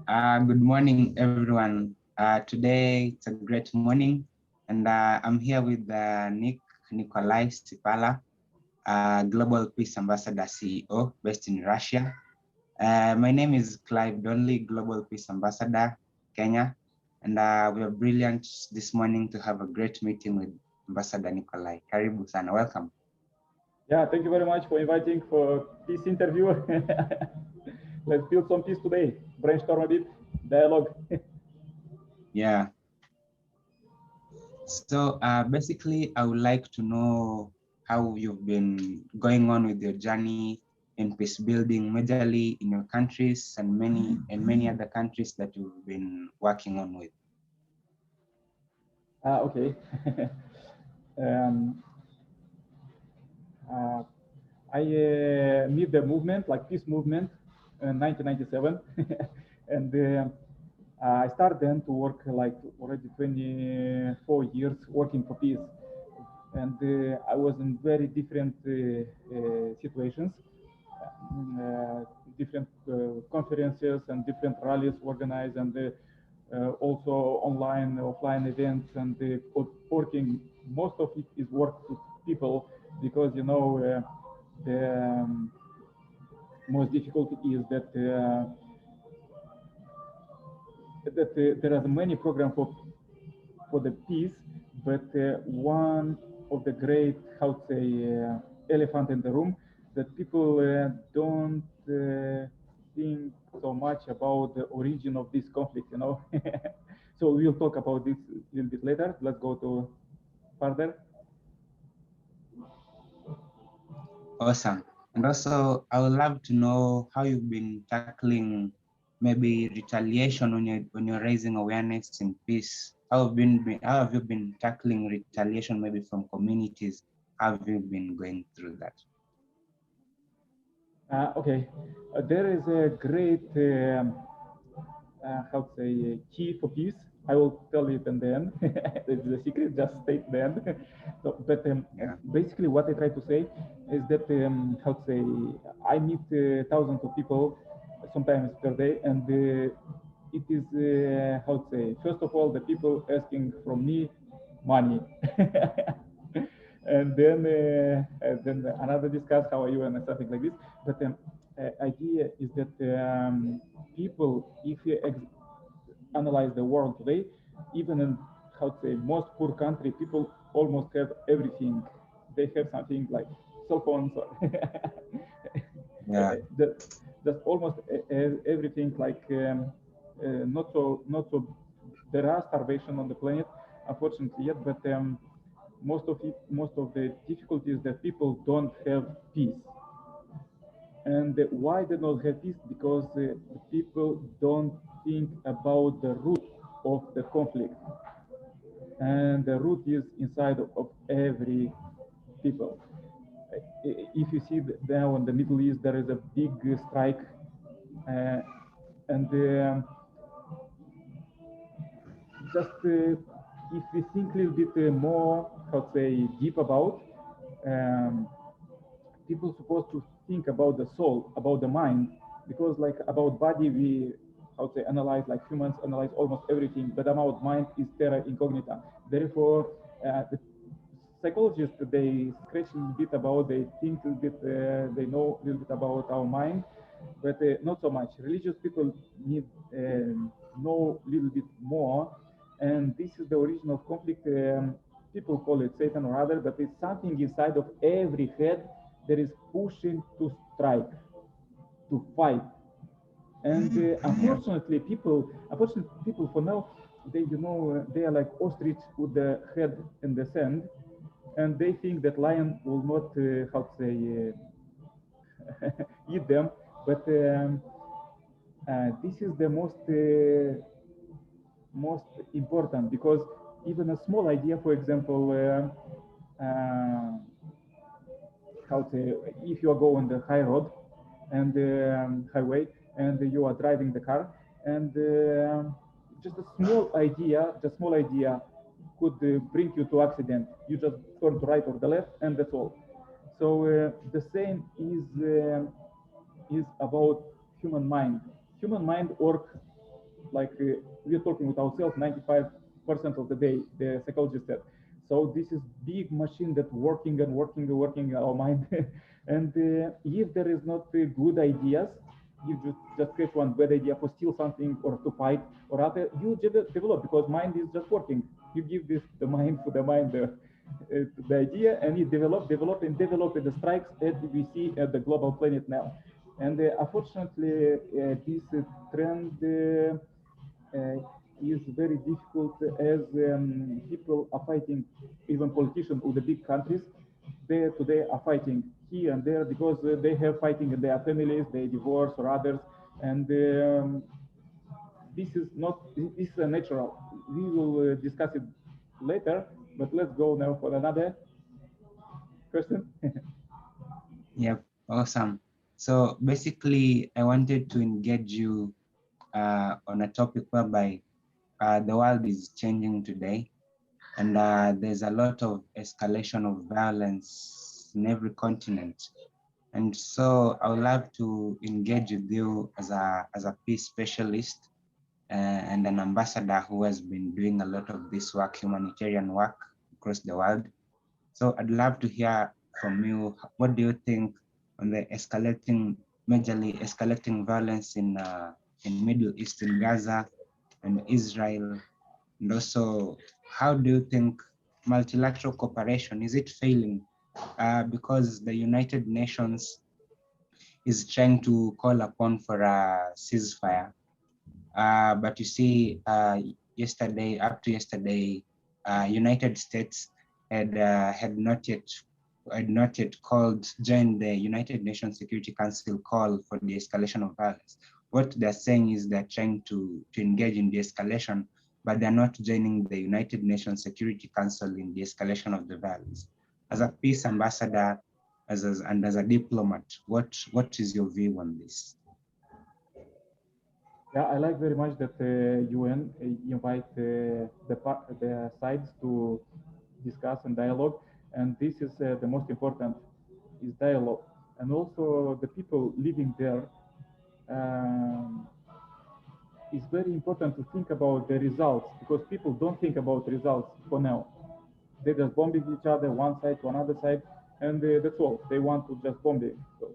Good morning, everyone. Today it's a great morning, and I'm here with Nicolae Cirpala, Global Peace Ambassador CEO based in Russia. My name is Clive Donnley, Global Peace Ambassador, Kenya, and we are brilliant this morning to have a great meeting with Ambassador Nicolae. Karibu sana, welcome. Yeah, thank you very much for inviting for this interview. Let's build some peace today. Brainstorm a bit, dialogue. Yeah. So basically, I would like to know how you've been going on with your journey in peace building, majorly in your countries and many other countries that you've been working on with. Okay. um, I meet the movement, like peace movement, in 1997, and I started then to work like already 24 years working for peace, and I was in very different situations, different conferences and different rallies organized, and also online, offline events, and working. Most of it is work with people because the most difficult is that there are many programs for the peace, but one of the great, how to say, elephant in the room, that people don't think so much about the origin of this conflict, So we'll talk about this a little bit later. Let's go to further. Awesome. And also, I would love to know how you've been tackling maybe retaliation when you're raising awareness in peace. How have you been tackling retaliation maybe from communities? How have you been going through that? Okay, there is a great, how to say, key for peace. I will tell it in the end. It's the secret, just stay at the end. So, but basically what I try to say is that, how to say, I meet thousands of people sometimes per day, and it is, how to say, first of all, the people asking from me money. And then another discuss how are you and something like this. But idea is that people, if you analyze the world today, even in how to say most poor country, people almost have everything. They have something like cell phones, or Yeah. that's almost everything. Like not so. There are starvation on the planet, unfortunately yet, but most of the difficulties that people don't have peace. And why they don't have peace? Because the people don't think about the root of the conflict, and the root is inside of every people. If you see now in the Middle East, there is a big strike, and just if we think a little bit more, how to say, deep about, people supposed to think about the soul, about the mind, because like about body, we, how to say, analyze, like humans analyze almost everything, but about mind is terra incognita. Therefore, the psychologists, they scratch a little bit about, they think a little bit, they know a little bit about our mind, but not so much. Religious people need know a little bit more, and this is the origin of conflict. People call it Satan or other, but it's something inside of every head that is pushing to strike, to fight. And unfortunately, people for now, they they are like ostrich with the head in the sand, and they think that lion will not, how to say, eat them. But this is the most important, because even a small idea, for example, how to, if you are going the high road and highway, and you are driving the car, and just a small idea could bring you to accident. You just turn to right or the left, and that's all. So the same is about human mind. Human mind works like we're talking with ourselves 95% of the day, the psychologist said. So this is big machine that working and working and working our mind. And if there is not good ideas, you just catch one bad idea for steal something or to fight or other, you develop, because mind is just working. You give this the mind for the mind the idea, and it develop and the strikes that we see at the global planet now. And unfortunately, this trend is very difficult, as people are fighting, even politicians of the big countries, they today are fighting here and there because they have fighting in their families, they divorce or others, and this is not, this is natural. We will discuss it later, but let's go now for another question. Yep, awesome. So basically, I wanted to engage you on a topic whereby the world is changing today, and there's a lot of escalation of violence in every continent. And so I would love to engage with you as a peace specialist and an ambassador who has been doing a lot of this work, humanitarian work across the world. So I'd love to hear from you. What do you think on the majorly escalating violence in Middle East, in Gaza and Israel? And also, how do you think multilateral cooperation, is it failing? Because the United Nations is trying to call upon for a ceasefire. But you see, up to yesterday, United States had not yet joined the United Nations Security Council call for the escalation of violence. What they're saying is they're trying to engage in de-escalation, but they're not joining the United Nations Security Council in the escalation of the violence. As a peace ambassador, and as a diplomat, what is your view on this? Yeah, I like very much that UN invite the sides to discuss and dialogue, and this is the most important, is dialogue, and also the people living there. Um, it's very important to think about the results, because people don't think about results for now. They just bombing each other, one side to another side, and that's all. They want to just bomb it. So.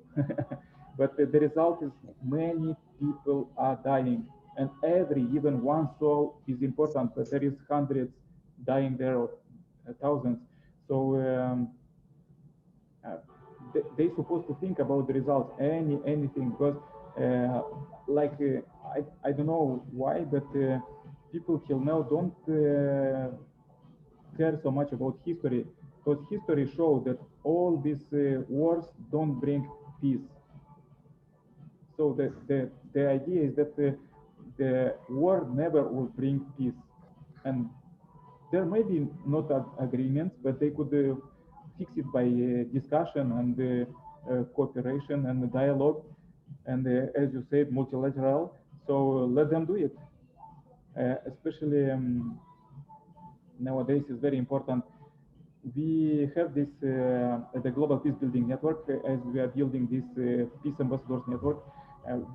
But the result is many people are dying, and even one soul is important, but there is hundreds dying there, or thousands. So they supposed to think about the results, anything, because like I don't know why, but people till now don't care so much about history, because history shows that all these wars don't bring peace. So the idea is that the war never will bring peace, and there may be not agreements, but they could fix it by discussion and cooperation and dialogue, and as you said, multilateral. So let them do it. Especially nowadays is very important. We have this the Global Peace Building Network, as we are building this Peace Ambassadors Network.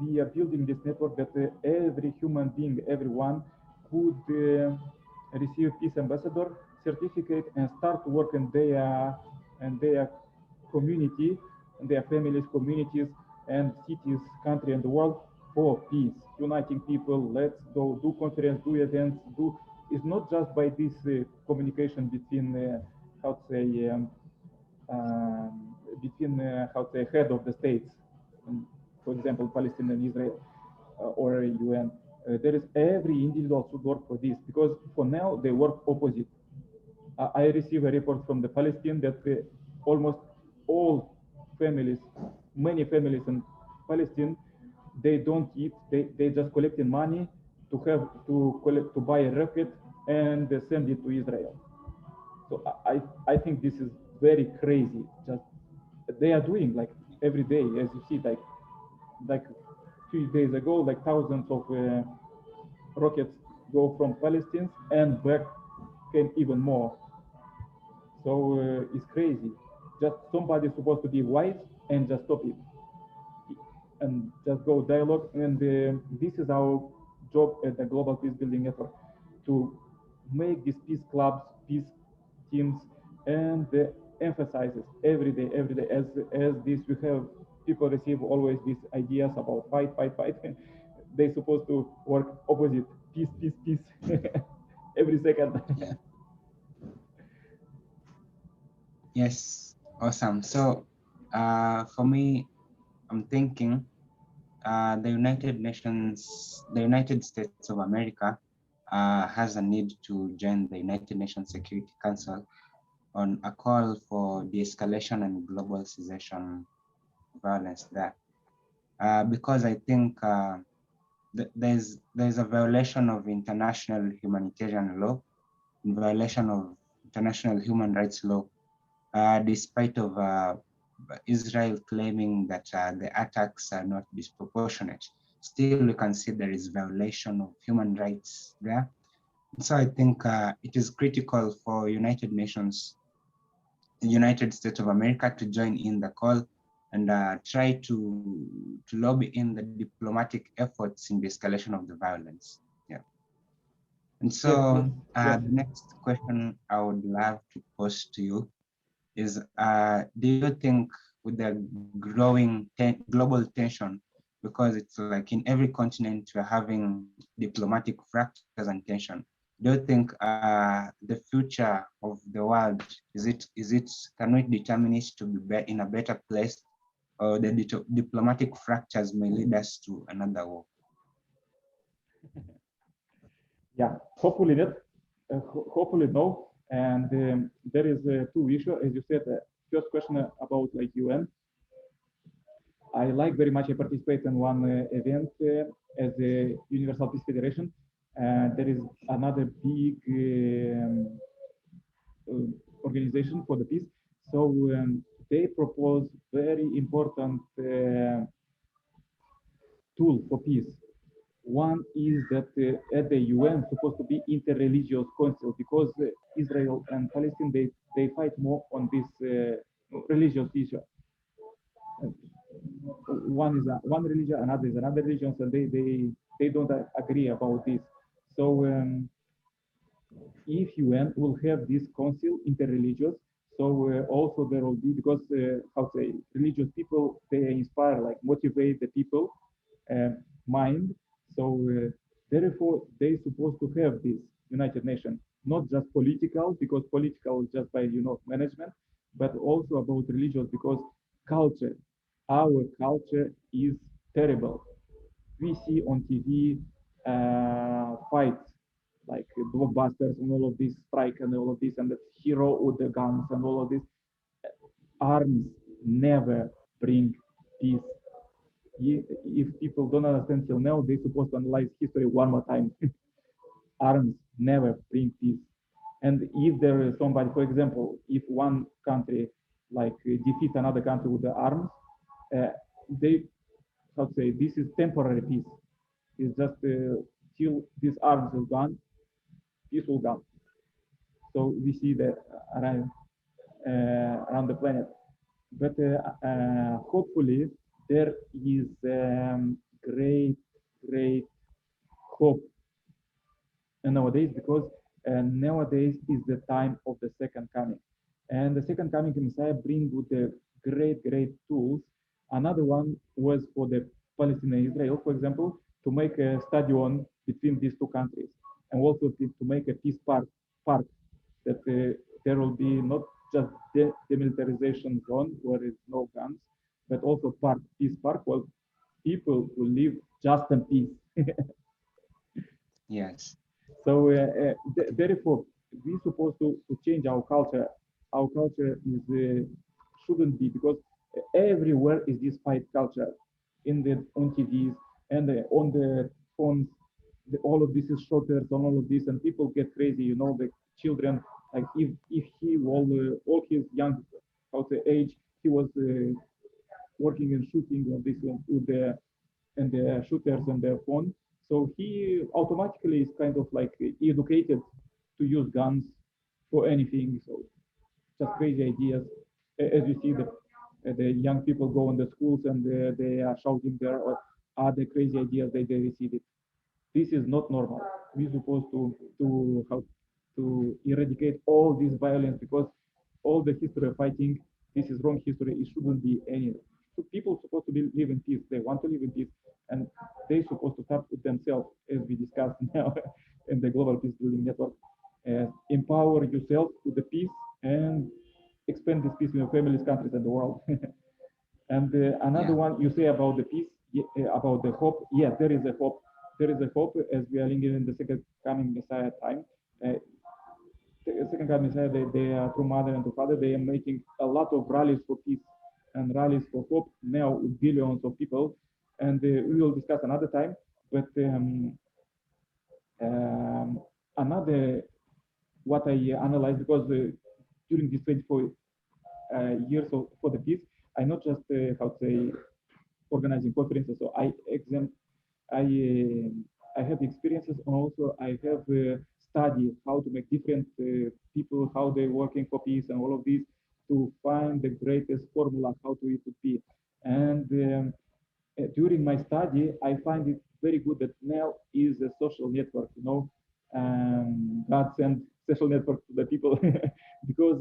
We are building this network that every human being, everyone, could receive Peace Ambassador certificate and start work in their community, and their families, communities, and cities, country, and the world for peace, uniting people. Let's go do conference, do events, do. It's not just by this communication between how to say how to say head of the states, for example, Palestine and Israel or UN. There is every individual should work for this, because for now they work opposite. I receive a report from the Palestine that almost all families, many families in Palestine, they don't eat. They just collecting money to buy a rocket and send it to Israel. So I think this is very crazy. Just they are doing like every day, as you see, like 2 days ago, like thousands of rockets go from Palestine, and back came even more. So it's crazy. Just somebody is supposed to be wise and just stop it and just go dialogue. And this is our job at the global peace building effort to make these peace clubs, peace teams, and emphasizes every day as this we have people receive always these ideas about fight. They supposed to work opposite peace every second. Yeah. Yes. Awesome. So, for me, I'm thinking the United States of America has a need to join the United Nations Security Council on a call for de-escalation and global cessation violence there. Because I think there's a violation of international humanitarian law, in violation of international human rights law, despite of Israel claiming that the attacks are not disproportionate. Still, we can see there is violation of human rights there. So I think it is critical for United Nations, the United States of America to join in the call and try to lobby in the diplomatic efforts in the escalation of the violence. Yeah. And Yes, so yes. the next question I would love to pose to you is, do you think with the growing global tension, because it's like in every continent we're having diplomatic fractures and tension, do you think the future of the world, can we determine it to be in a better place, or the diplomatic fractures may lead us to another war? Yeah, hopefully not. Hopefully no. And there is two issues, as you said. First question about like UN. I like very much. I participate in one event as a Universal Peace Federation. There is another big organization for the peace. So they propose very important tool for peace. One is that at the UN supposed to be interreligious council because Israel and Palestine they fight more on this religious issue. One is one religion, another is another religion, so they don't agree about this. So if UN will have this council interreligious, so also there will be because how to say religious people they inspire like motivate the people mind. So therefore they supposed to have this United Nations, not just political because political is just by management, but also about religious because culture, our culture is terrible. We see on TV fights like blockbusters and all of this strike and all of this and the hero with the guns and all of this. Arms never bring peace. If people don't understand till now, they're supposed to analyze history one more time. Arms never bring peace. And if there is somebody, for example, if one country like defeat another country with the arms, they how to say this is temporary peace. It's just till these arms is gone, peace will gone. So we see that around the planet. But hopefully there is great hope nowadays because nowadays is the time of the second coming. And the second coming Messiah bring with the great tools. Another one was for the Palestine and Israel, for example, to make a stadium between these two countries, and also to make a peace park that there will be not just demilitarization zone where there is no guns, but also peace park where people will live just in peace. Yes. So therefore, we're supposed to change our culture. Our culture is shouldn't be because everywhere is this fight culture in the on TVs and on the phones. All of this is shooters on all of this, and people get crazy. The children like if he all his young how to age he was working and shooting on this with the shooters on their phone. So he automatically is kind of like educated to use guns for anything. So just crazy ideas. As you see, the young people go in the schools and they are shouting there or other crazy ideas they receive it. This is not normal. We're supposed to how to eradicate all this violence because all the history of fighting, this is wrong history. It shouldn't be any. So people supposed to live in peace. They want to live in peace, and they supposed to start with themselves, as we discussed now in the Global Peace Building Network. Empower yourself with the peace and expand this peace in your families, countries, and the world. And another one you say about the peace, about the hope. Yes, there is a hope. There is a hope as we are living in the second coming Messiah time. The second coming Messiah, they are through Mother and to Father. They are making a lot of rallies for peace and rallies for hope now with billions of people. And we will discuss another time. But another what I analyzed because during these 24 years for the peace, I not just how to say organizing conferences. So I have experiences and also I have studied how to make different people, how they're working for peace and all of these to find the greatest formula how to it would be. And during my study, I find it very good that now is a social network, you know, God sent social network to the people because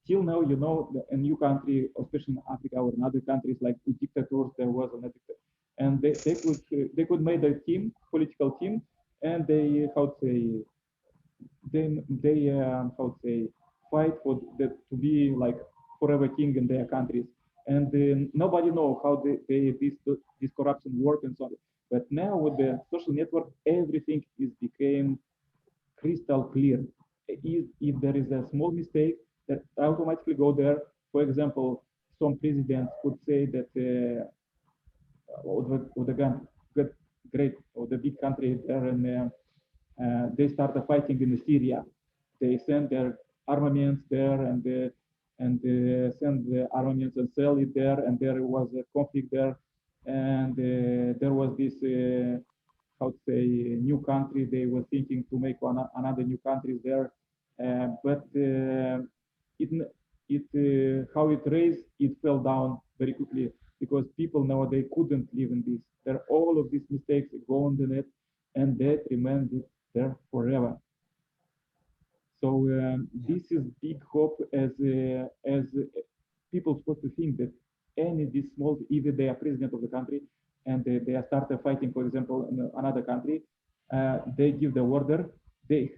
till now, you know, a new country, especially in Africa or in other countries like dictators, there was a dictator, and they could make a team, political team, and they how to say they how to say fight for that to be like forever king in their countries, and nobody know how this corruption work and so on. But now with the social network, everything is became crystal clear. If there is a small mistake, that automatically go there. For example, some presidents could say that the gun, good, great, or the big country there, and they started fighting in Syria. They send their armaments there and send the armaments and sell it there. And there was a conflict there, and there was this how to say new country. They were thinking to make another new countries there, but it how it raised, it fell down very quickly because people nowadays couldn't live in this. There all of these mistakes go on the net, and that remains there forever. So this is big hope as people supposed to think that any this small, even they are president of the country and they are started fighting, for example, in another country, they give the order, they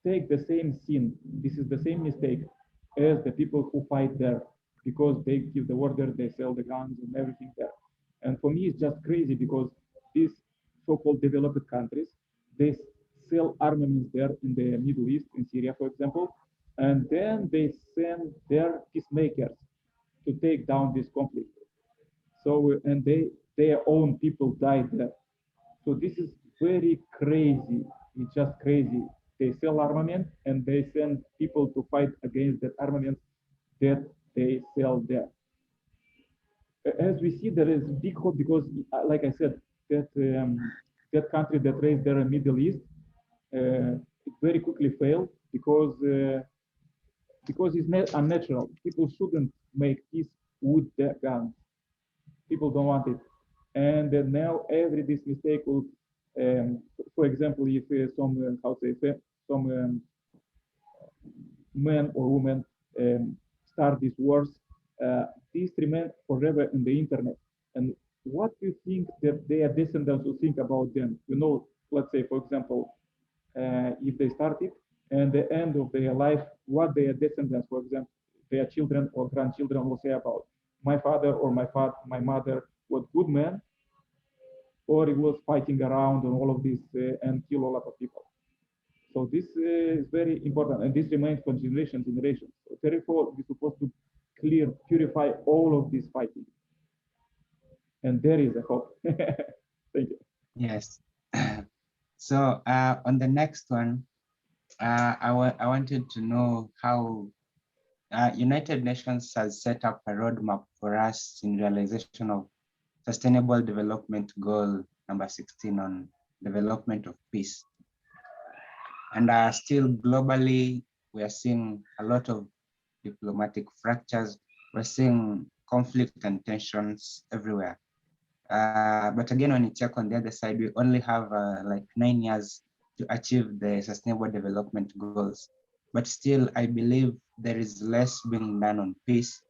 take the same sin. This is the same mistake as the people who fight there because they give the order, they sell the guns and everything there. And for me, it's just crazy because these so-called developed countries, they sell armaments there in the Middle East, in Syria, for example, and then they send their peacemakers to take down this conflict. So, and their own people died there. So this is very crazy. It's just crazy. They sell armament and they send people to fight against that armament that they sell there. As we see, there is big hope because, like I said, that that country that raised their Middle East, it very quickly failed because it's unnatural. People shouldn't make peace with their guns. People don't want it, and now every this mistake will, for example, if some how to say some men or women start these wars, these remain forever in the internet. And what do you think that their descendants will think about them? You know, let's say, for example, if they start it and the end of their life, what their descendants, for example, their children or grandchildren will say about my father or my mother was good man, or he was fighting around and all of this and kill a lot of people. So this is very important, and this remains for generations. So therefore, we're supposed to purify all of this fighting, and there is a hope. Thank you. Yes. So on the next one, I wanted to know how United Nations has set up a roadmap for us in realization of Sustainable Development Goal number 16 on development of peace. And still globally, we are seeing a lot of diplomatic fractures. We're seeing conflict and tensions everywhere. But again, when you check on the other side, we only have like 9 years to achieve the Sustainable Development Goals. But still, I believe there is less being done on peace,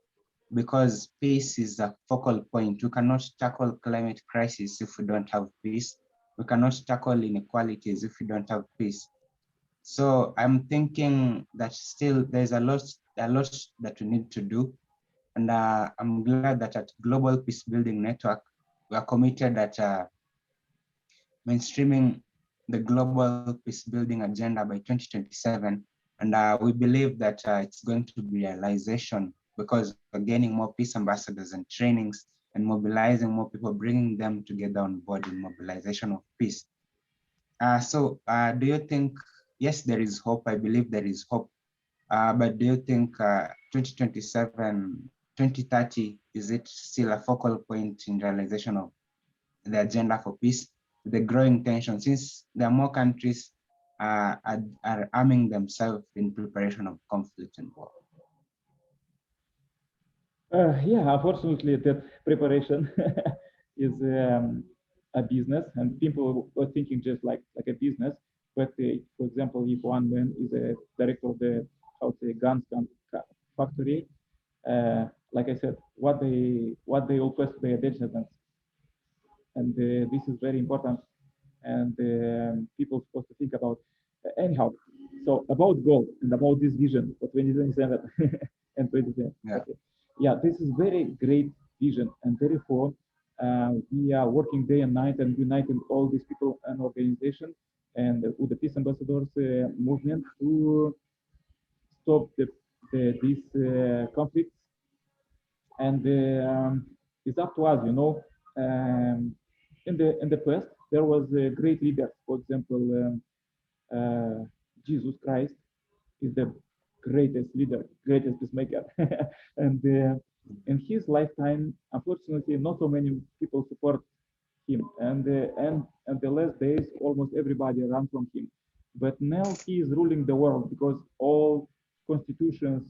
because peace is a focal point. We cannot tackle climate crisis if we don't have peace. We cannot tackle inequalities if we don't have peace. So I'm thinking that still there's a lot that we need to do. And I'm glad that at Global Peace Building Network, we are committed at mainstreaming the global peace building agenda by 2027. And we believe that it's going to be realization, because we're gaining more peace ambassadors and trainings and mobilizing more people, bringing them together on board in mobilization of peace. Do you think, yes, there is hope. I believe there is hope. But do you think 2027, 2030, is it still a focal point in realization of the agenda for peace? The growing tension, since there are more countries are arming themselves in preparation of conflict and war. Yeah, unfortunately, that preparation is a business, and people were thinking just like a business. But for example, if one man is a director of the how to say factory, like I said, what they all first pay attention to, and this is very important, and people supposed to think about anyhow. So about goal and about this vision for 2027 and 2010. Yeah. Okay. Yeah, this is very great vision, and therefore we are working day and night and uniting all these people and organization and with the peace ambassadors movement to stop these conflicts. And it's up to us, you know. In the past, there was a great leader. For example, Jesus Christ is the greatest leader, greatest peacemaker, and in his lifetime, unfortunately, not so many people support him, and the last days, almost everybody ran from him. But now he is ruling the world because all constitutions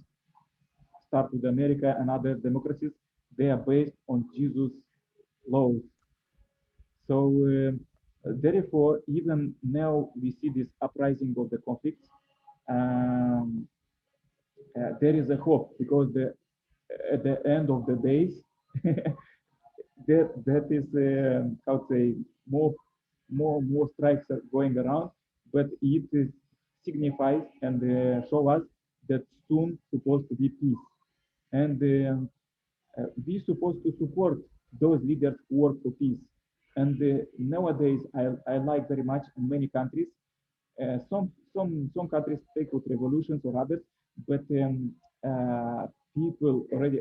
start with America and other democracies, they are based on Jesus' laws. So therefore, even now we see this uprising of the conflicts. Um, there is a hope because at the end of the days, that is how to say more strikes are going around, but it signifies and show us that soon supposed to be peace. And we supposed to support those leaders who work for peace. And nowadays, I like very much in many countries. Some countries take with revolutions or others, but people already,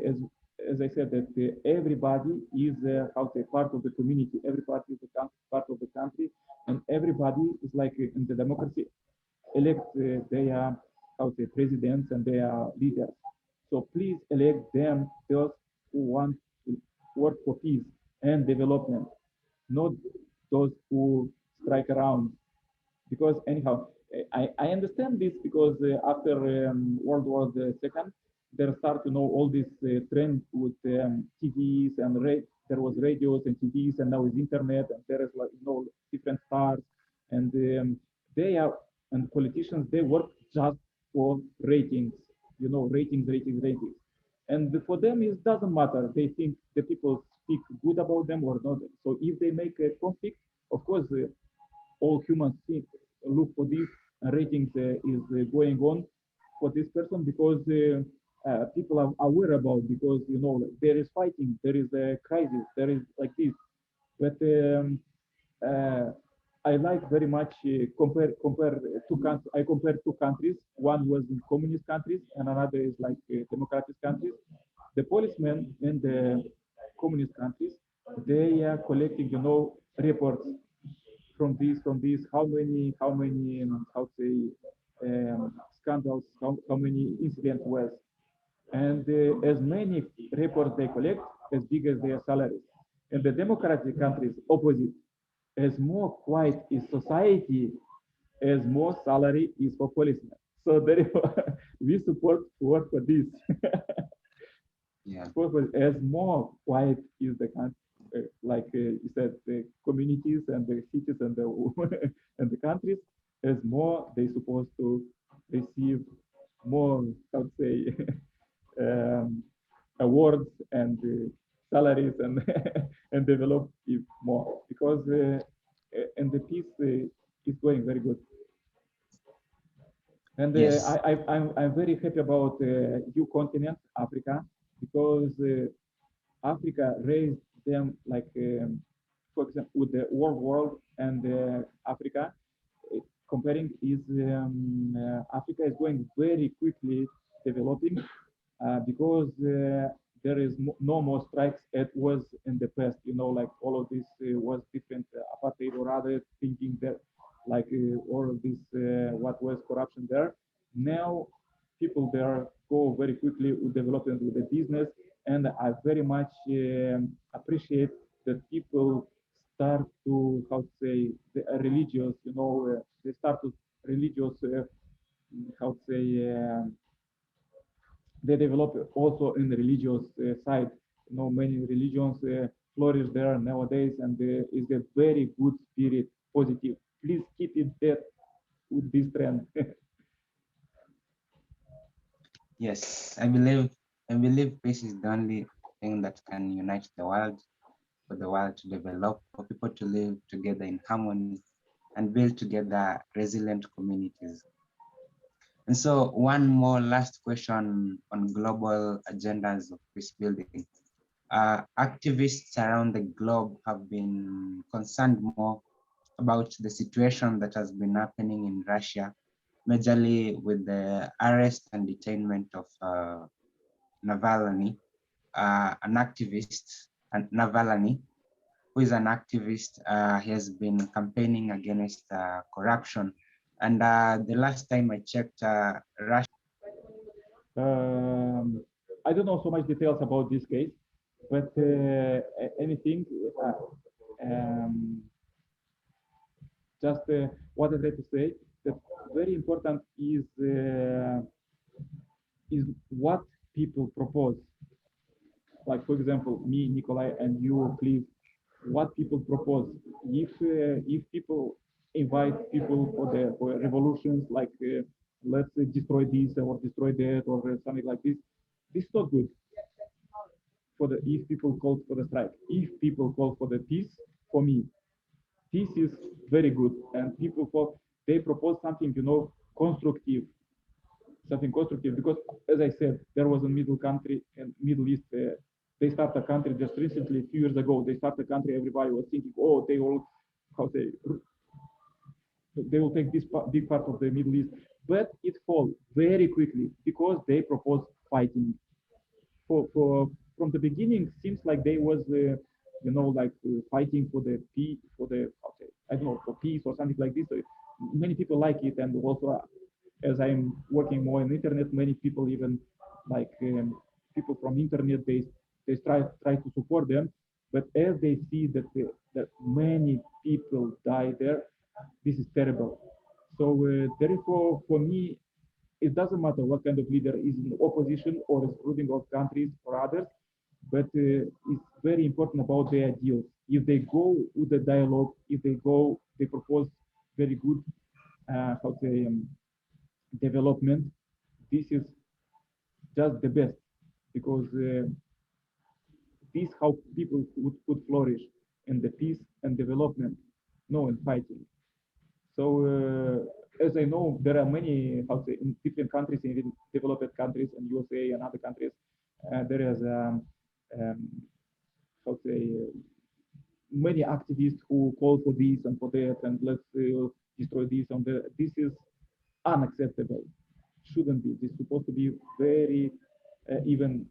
as I said, that everybody is how to say part of the community. Everybody is a part of the country, and everybody is like in the democracy elect their how to say presidents and their leaders. So please elect them, those who want to work for peace and development, not those who strike around. Because anyhow, I understand this because after World War II, there start to know all this trend with TVs and there was radios and TVs and now is internet and there is like different stars and they are and politicians they work just for ratings, ratings, and for them it doesn't matter. They think the people speak good about them or not. So if they make a conflict, of course. All humans think, look for this ratings is going on for this person because people are aware about because like, there is fighting, there is a crisis, there is like this. But uh, I like very much compare two countries. I compare two countries. One was in communist countries and another is like democratic countries. The policemen in the communist countries they are collecting reports from these how many how to say scandals how many incidents was and as many reports they collect as big as their salaries. In the democratic countries opposite, as more quiet is society, as more salary is for policemen. So therefore we support work for this. Yeah. As more quiet is the country, like you said, the communities and the cities and the and the countries, as more they supposed to receive more, I would say, um, awards and salaries and and develop it more because and the peace is going very good. And Yes, I'm very happy about new continent, Africa, because Africa raised them like, for example, with the world and Africa, comparing is Africa is going very quickly developing because there is no more strikes as was in the past. You know, like all of this was different apartheid or other thinking that like all of this what was corruption there. Now people there go very quickly with development with the business, and I very much appreciate that people start to how to say the religious. You know, they start to religious how to say. They develop also in the religious side. You know, many religions flourish there nowadays, and is a very good spirit, positive. Please keep it there with this trend. yes. I believe peace is the only thing that can unite the world, for the world to develop, for people to live together in harmony and build together resilient communities. And so one more last question on global agendas of peace building. Activists around the globe have been concerned more about the situation that has been happening in Russia, majorly with the arrest and detainment of Navalny, an activist, and Navalny, who is an activist. He has been campaigning against corruption. And the last time I checked, Russia. um, I don't know so much details about this case, but anything. Um, just what I try to say that very important is what people propose. Like for example, me, Nikolai, and you, Clive, what people propose. If people invite people for revolutions, like let's destroy this or destroy that or something like this is not good for the if people call for the strike. If people call for the peace, for me, peace is very good, and people call they propose something constructive, something constructive because as I said, there was a middle country and Middle East. They start a country just recently, a few years ago. They start a country. Everybody was thinking, oh, they will, how they will take this big part of the Middle East, but it falls very quickly because they propose fighting. For from the beginning, seems like they was, like fighting for the peace, for the I don't know, for peace or something like this. So many people like it, and also as I'm working more on internet, many people even like people from internet they try to support them, but as they see that many people die there, this is terrible. So therefore, for me, it doesn't matter what kind of leader is in opposition or is ruling of countries or others, but it's very important about the ideals. If they go with the dialogue, if they propose very good, how to say, development, this is just the best because this how people would flourish in the peace and development, no in fighting. So as I know, there are many how to say in different countries, in developed countries and USA and other countries, there is um, how to say many activists who call for this and for that and let's destroy this and that. This is unacceptable. Shouldn't be. This is supposed to be very even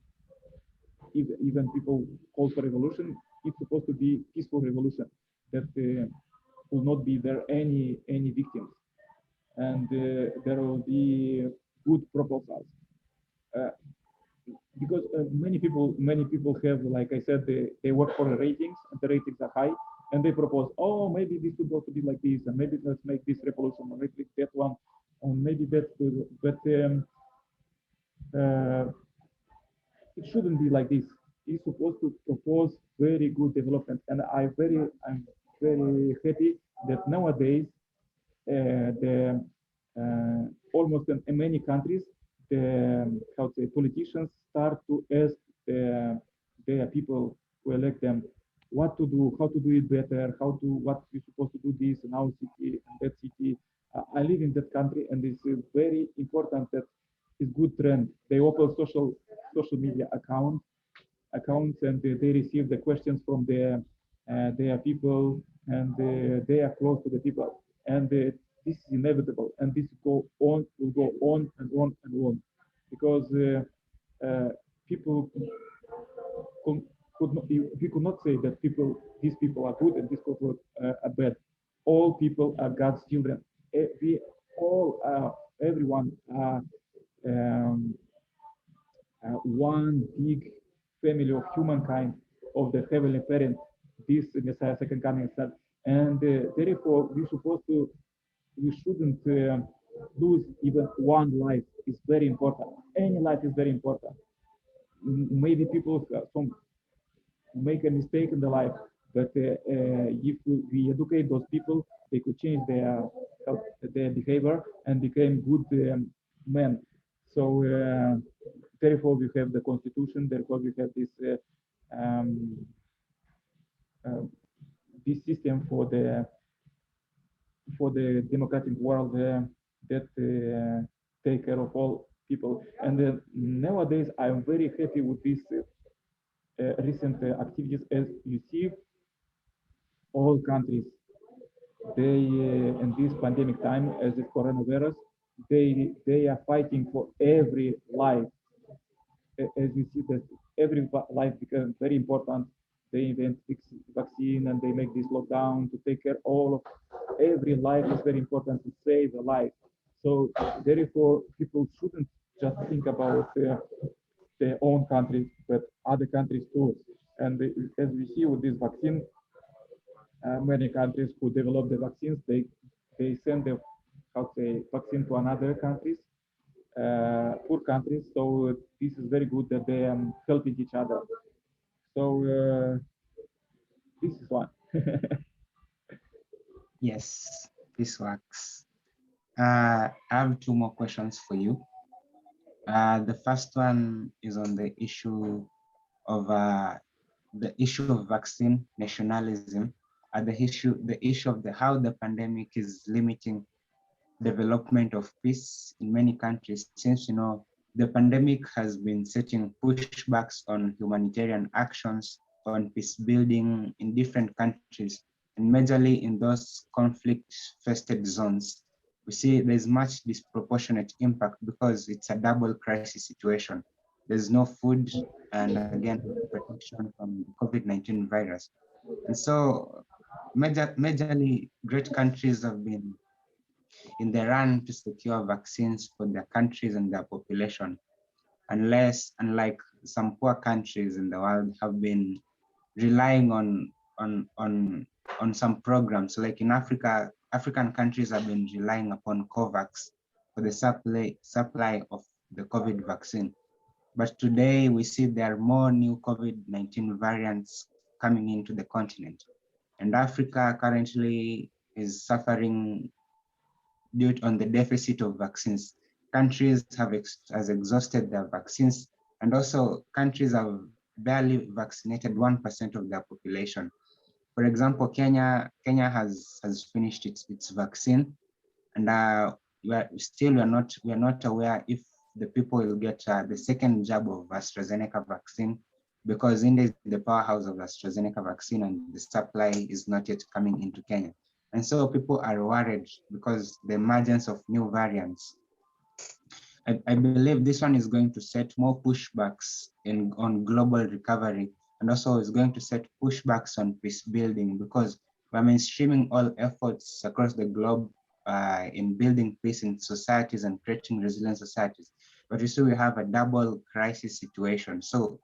even people call for revolution. It's supposed to be peaceful revolution that will not be there any victims, and there will be good proposals. Uh, because many people have, like I said, they work for the ratings, and the ratings are high, and they propose, oh, maybe this is supposed to be like this, and maybe let's make this revolution, or maybe that one, or maybe that. But uh, it shouldn't be like this. He's supposed to propose very good development, and I'm very happy that nowadays the almost in many countries the how to say politicians start to ask their people who elect them what to do, how to do it better, how to what we're supposed to do this in our city and that city. I live in that country, and it's very important that it's good trend. They open social media accounts, and they receive the questions from their people, and they are close to the people, and this is inevitable, and this will go on and on and on, because people could, could not, we could not say that these people are good and these people are bad. All people are God's children. We all everyone are um, one big family of humankind, of the heavenly parent, this Messiah second coming son. And therefore, we shouldn't lose even one life. It's very important. Any life is very important. Maybe people some make a mistake in the life, but if we educate those people, they could change their behavior and become good men. So therefore, we have the constitution. Therefore, we have um, uh, this system for the democratic world that take care of all people. And nowadays, I'm very happy with these recent activities. As you see, all countries, they in this pandemic time, as the coronavirus, they are fighting for every life. As you see that every life becomes very important. They invent vaccine, and they make this lockdown to take care all of every life is very important to save a life. So therefore, people shouldn't just think about their own country, but other countries too. And as we see with this vaccine, many countries who develop the vaccines, they send the how to say vaccine to another countries, poor countries. So this is very good that they are helping each other. So this is one. Yes, this works. I have two more questions for you. The first one is on the issue of vaccine nationalism, the issue of how the pandemic is limiting development of peace in many countries, since the pandemic has been setting pushbacks on humanitarian actions, on peace building in different countries, and majorly in those conflict-fested zones. We see there's much disproportionate impact because it's a double crisis situation. There's no food, and again, protection from the COVID-19 virus. And so majorly great countries have been in the run to secure vaccines for their countries and their population, unlike some poor countries in the world have been relying on some programs. Like in Africa, African countries have been relying upon COVAX for the supply of the COVID vaccine. But today we see there are more new COVID-19 variants coming into the continent. And Africa currently is suffering due on the deficit of vaccines. Countries has exhausted their vaccines, and also countries have barely vaccinated 1% of their population. For example, Kenya has finished its vaccine, and we are not aware if the people will get the second jab of AstraZeneca vaccine, because India is the powerhouse of AstraZeneca vaccine, and the supply is not yet coming into Kenya. And so people are worried because the emergence of new variants. I believe this one is going to set more pushbacks on global recovery, and also is going to set pushbacks on peace building, because we're mainstreaming all efforts across the globe in building peace in societies and creating resilient societies. But you see, we have a double crisis situation. So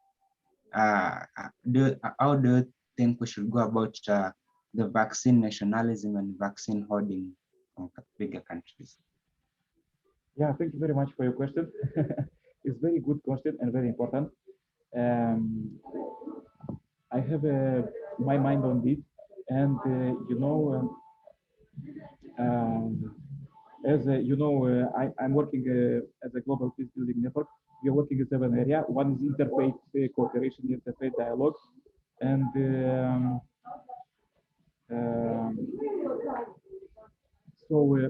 how do you think we should go about the vaccine nationalism and vaccine hoarding from bigger countries? Yeah, thank you very much for your question. It's very good question and very important. Um, I have my mind on this, and as I'm working as a global peace building network. We are working in 7 areas. One is interfaith cooperation, interfaith dialogue, and um, so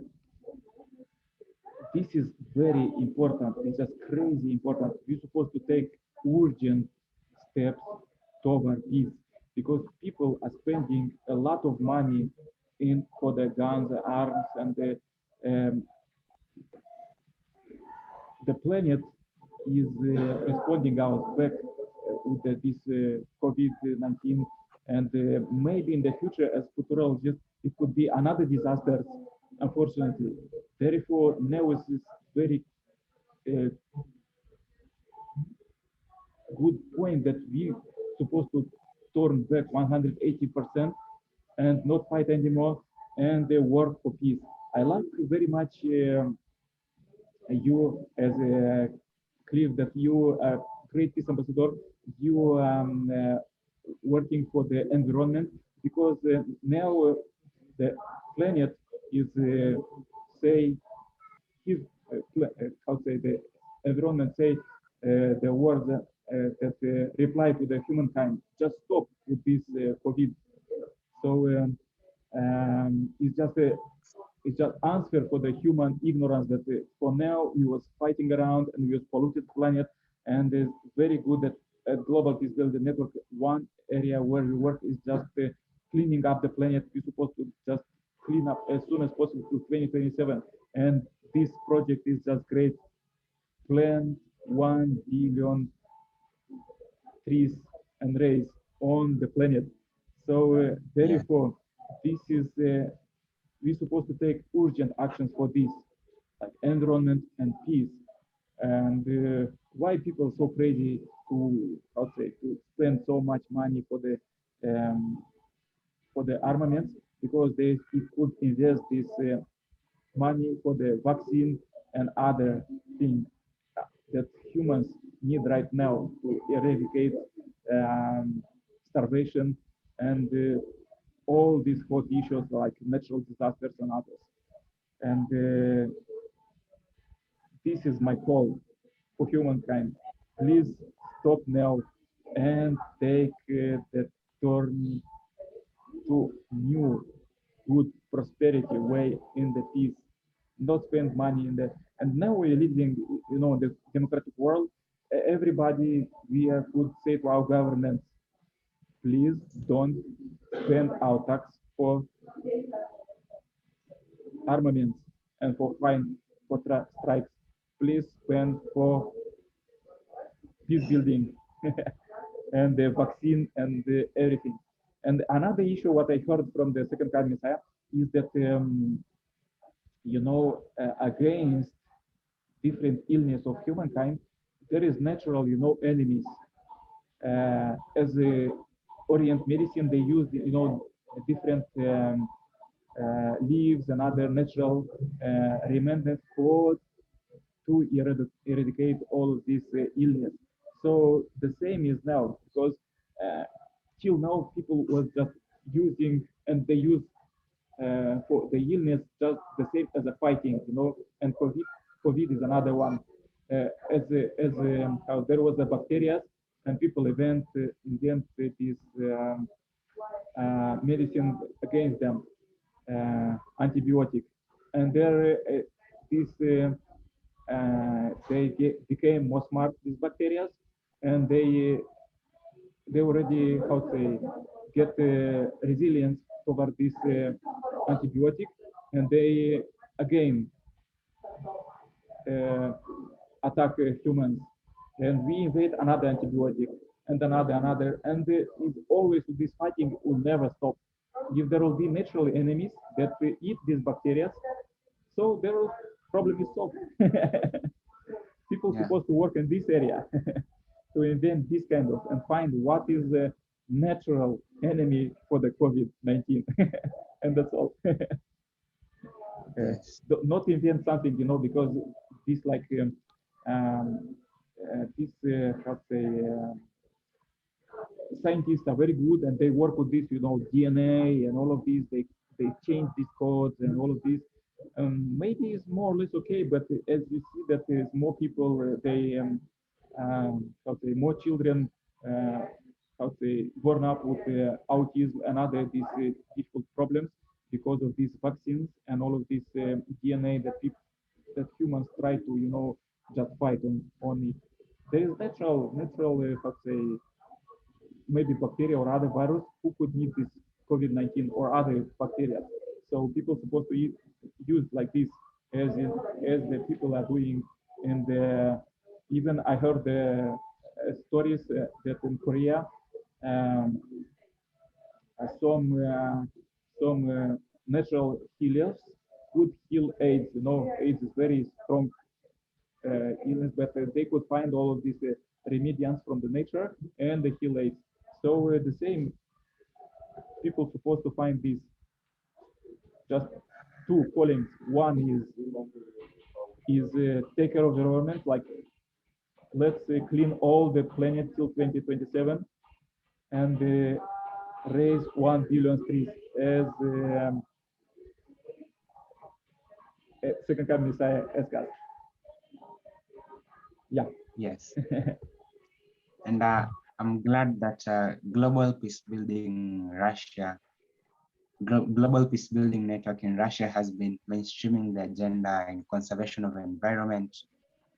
this is very important. It's just crazy important. We're supposed to take urgent steps toward this because people are spending a lot of money in for the guns, arms, and the planet is responding out back with this COVID-19, and maybe in the future, as futurologists, it could be another disaster, unfortunately. Therefore, now is very uh, good point that we supposed to turn back 180% and not fight anymore and work for peace. I like very much you as a Clive that you are great peace ambassador. You working for the environment because now the planet is say his how to say the environment say the words that reply to the humankind just stop with this COVID. So it's just answer for the human ignorance that for now we was fighting around and we was polluted planet, and it's very good that at Global Peace Building Network one area where we work is just cleaning up the planet. We're supposed to just clean up as soon as possible to 2027, and this project is just great. Plant 1 billion trees and raise on the planet. So therefore, this is we're supposed to take urgent actions for this, like environment and peace. And why people so crazy to, how to say, to spend so much money for the armaments? Because they could invest this money for the vaccine and other things that humans need right now to eradicate starvation and all these hot issues like natural disasters and others. And this is my call for humankind. Please stop now and take the turn to new good prosperity way in the peace. Not spend money in the and now we're living, the democratic world. Everybody we could say to our government, please don't spend our tax for armaments and for fine for strikes. Please spend for peace building and the vaccine and everything. And another issue, what I heard from the second card messiah, is that against different illness of humankind, there is natural, enemies. As a Orient medicine, they use, different leaves and other natural remnants for to eradicate all of this illness. So the same is now because till now people was just using and they use for the illness just the same as a fighting, and COVID is another one. How there was a bacteria and people invent this medicine against them, antibiotic, and there this became more smart these bacteria, and they already how to say get resilience over this antibiotic, and they again attack humans, and we invade another antibiotic and another, and it's always this fighting will never stop. If there will be natural enemies that eat these bacteria, so there will problem is solved. People supposed to work in this area to invent this kind of and find what is the natural enemy for the COVID-19, and that's all. Yes. Not invent something, because this like this how to say scientists are very good and they work with this, DNA and all of these. They change these codes and all of this. Maybe it's more or less okay, but as you see that there's more people, how to say, more children, how to say, born up with autism and other these difficult problems because of these vaccines and all of this DNA that humans try to, just fight on it. There is natural, how to say, maybe bacteria or other virus who could need this COVID-19 or other bacteria. So people supposed to use like this as the people are doing. And even I heard the stories that in Korea, um, some natural healers could heal AIDS. AIDS is very strong illness, but they could find all of these remediants from the nature and the heal AIDS. So the same people supposed to find these just two callings. One is take care of the environment, like let's clean all the planet till 2027 and raise 1 billion trees as second coming Messiah as God. Yeah. Yes. And I'm glad that Global Peace Building Russia, Global Peace Building Network in Russia has been mainstreaming the agenda in conservation of environment,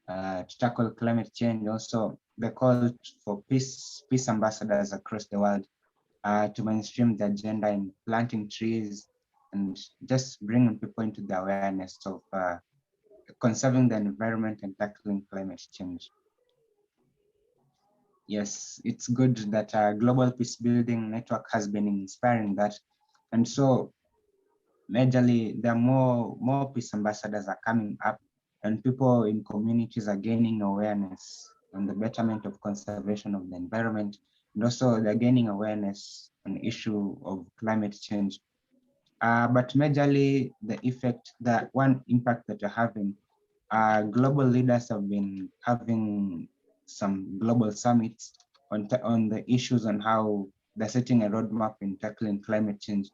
to tackle climate change. Also, the call for peace ambassadors across the world to mainstream the agenda in planting trees and just bringing people into the awareness of conserving the environment and tackling climate change. Yes, it's good that Global Peace Building Network has been inspiring that. And so majorly, there are more peace ambassadors are coming up and people in communities are gaining awareness on the betterment of conservation of the environment. And also they're gaining awareness on the issue of climate change. But majorly the one impact that you're having, global leaders have been having some global summits on the issues on how they're setting a roadmap in tackling climate change.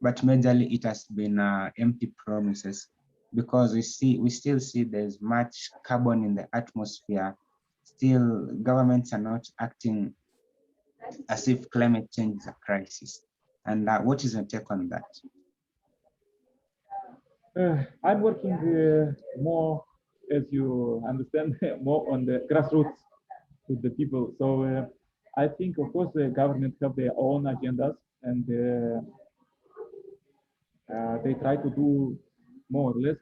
But majorly it has been empty promises because we still see there's much carbon in the atmosphere. Still, governments are not acting as if climate change is a crisis. And what is your take on that? I'm working more, as you understand, more on the grassroots with the people. So I think, of course, the government have their own agendas, and they try to do more or less.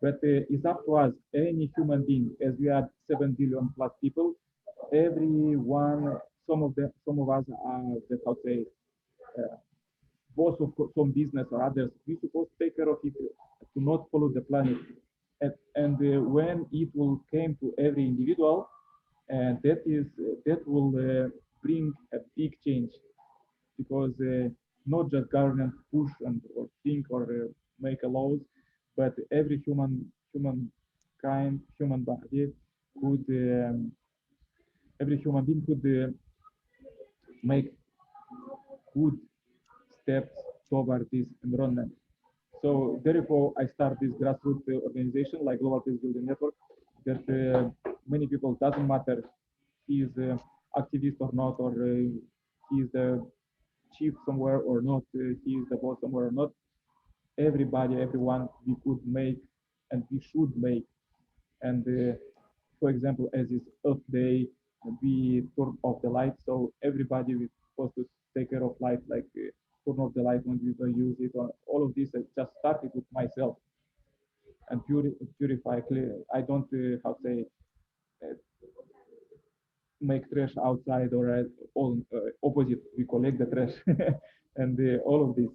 But it's up to us, any human being, as we are 7 billion plus people. Everyone, some of us are, how to say, boss of some business or others. We're supposed to take care of it to not pollute the planet. And when it will came to every individual, and that will bring a big change, because not just government push and or think or make a laws, but every human body could every human being could make good steps toward this environment. So therefore, I start this grassroots organization like Global Peace Building Network, that many people, doesn't matter he is activist or not, or he is the chief somewhere or not, he is the boss somewhere or not. Everybody, everyone, we could make and we should make. And for example, as is Earth Day, we turn off the light, so everybody is supposed to take care of light, like turn off the light when you don't use it. Or all of this, I just started with myself and purify clear. I don't how to say uh, make trash outside or all opposite. We collect the trash and all of this.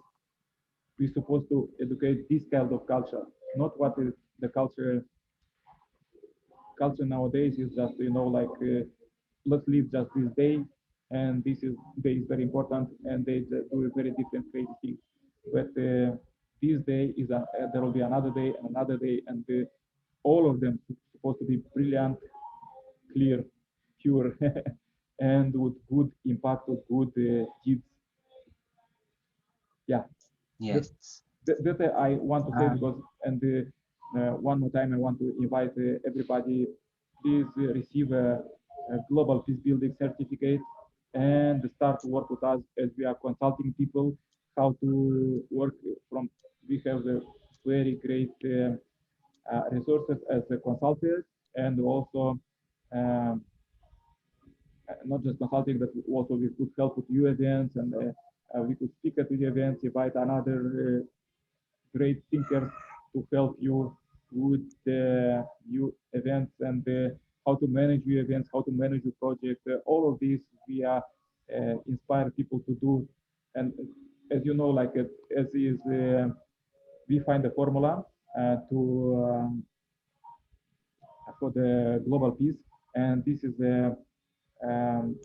We're supposed to educate this kind of culture, not what is the culture nowadays is just like let's live just this day, and this day is very important, and they do a very different crazy things. But this day is there will be another day and another day, and all of them supposed to be brilliant, clear, pure, and with good impact, with good deeds. Yeah, that, Yes. that I want to say, Uh, because, and one more time I want to invite everybody, please receive a global peace building certificate and start to work with us, as we are consulting people how to work from. We have the very great resources as a consultant, and also um, not just consulting, but also we could help with new events, and we could speak at the events, invite another great thinkers to help you with the new events, and how to manage your events, how to manage your project. All of these we are inspire people to do. And as you know, like as is, we find a formula to for the global peace, and this is um,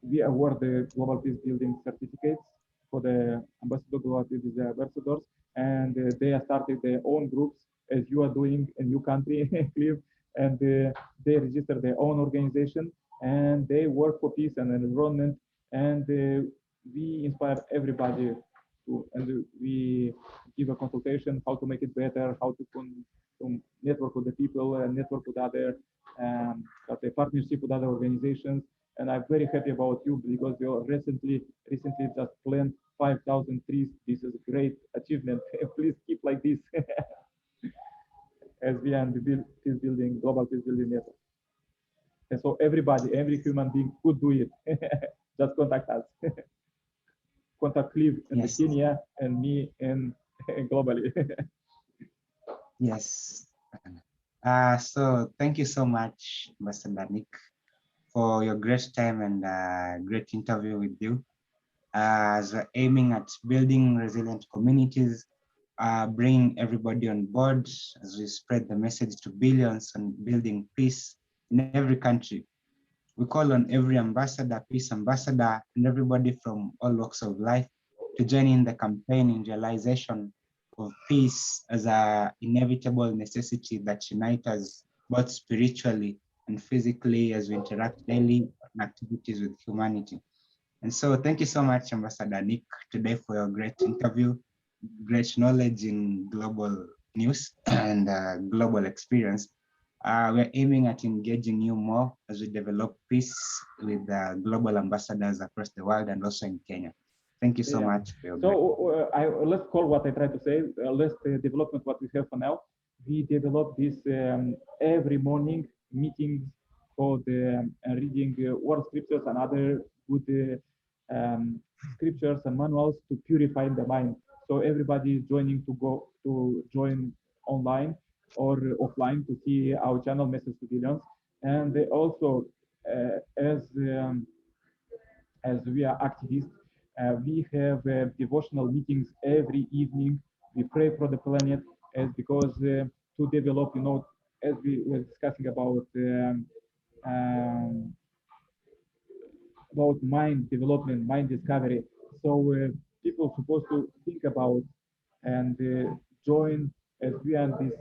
we award the global peace building certificates for the ambassador, global peace ambassadors, and they have started their own groups, as you are doing in your country, Clive, and they register their own organization, and they work for peace and environment, and we inspire everybody to, and we give a consultation how to make it better, how to network with the people and network with other partnership with other organizations. And I'm very happy about you, because you recently just planted 5,000 trees. This is a great achievement. Please keep like this as we are in the peace building, global peace building network. And so everybody, every human being could do it. Just contact us. Contact Clive in the yes. Kenya and me in globally. Yes. So thank you so much, Ambassador Nick, for your great time and great interview with you. As we're aiming at building resilient communities, bringing everybody on board as we spread the message to billions and building peace in every country. We call on every ambassador, peace ambassador, and everybody from all walks of life to join in the campaign in realization of peace as a inevitable necessity that unites us both spiritually and physically as we interact daily in activities with humanity. And so thank you so much, Ambassador Nick, today for your great interview, great knowledge in global news and global experience. We're aiming at engaging you more as we develop peace with global ambassadors across the world and also in Kenya. Thank you so Yeah. much for your So great. let's call what I try to say. Let's development what we have for now. We develop this every morning meetings for the reading word scriptures and other good scriptures and manuals to purify the mind. So everybody is joining to go to join online or offline to see our channel Message to Billions. And they also as we are activists, we have devotional meetings every evening. We pray for the planet, as because to develop, as we were discussing um, about mind development, mind discovery. So people supposed to think about and join, as we are this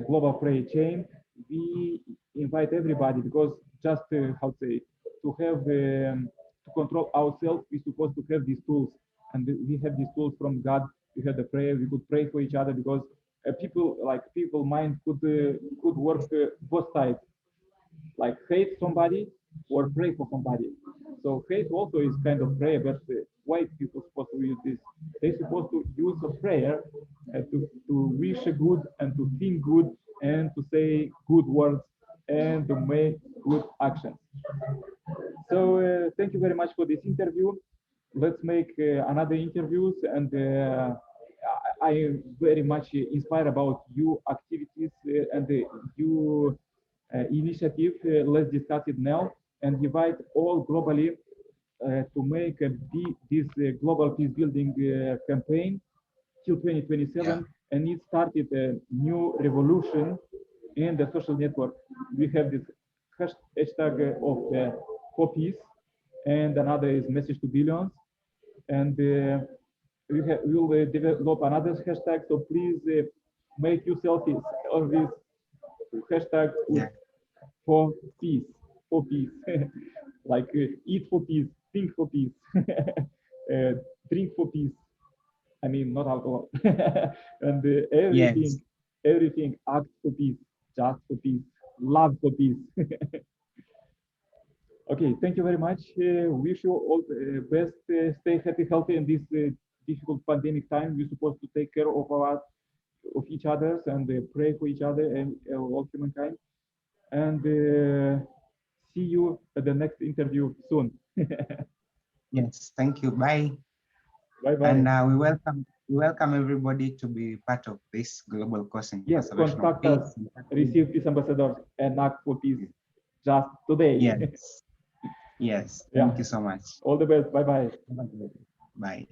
global prayer chain. We invite everybody, because just how to say, to have to control ourselves, we're supposed to have these tools, and we have these tools from God. We have the prayer. We could pray for each other, because people mind could work both sides, like hate somebody or pray for somebody. So hate also is kind of prayer, but why people supposed to use this? They're supposed to use a prayer to wish a good and to think good and to say good words and to make good actions. So thank you very much for this interview. Let's make another interviews, and I am very much inspired about you activities and you initiative. Let's discuss it now and invite all globally to make this global peace building campaign till Yeah. 2027, and it started a new revolution in the social network. We have this hashtag of for peace, and another is message to billions, and we will develop another hashtag. So please make yourself on this hashtag with Yeah. for peace for peace, like eat for peace, think for peace, drink for peace. I mean, not alcohol, and Yes. everything, act for peace, just for peace, love for peace. Okay, thank you very much. Wish you all the best. Stay happy, healthy in this difficult pandemic time. We're supposed to take care of each other and pray for each other and all humankind. And see you at the next interview soon. Yes. Thank you. Bye. Bye And bye. we welcome everybody to be part of this global course in Yes, conservation of contact us. peace. Receive peace ambassadors and act for peace just today. Yes. Yes. Yeah. Thank you so much. All the best. Bye bye. Bye.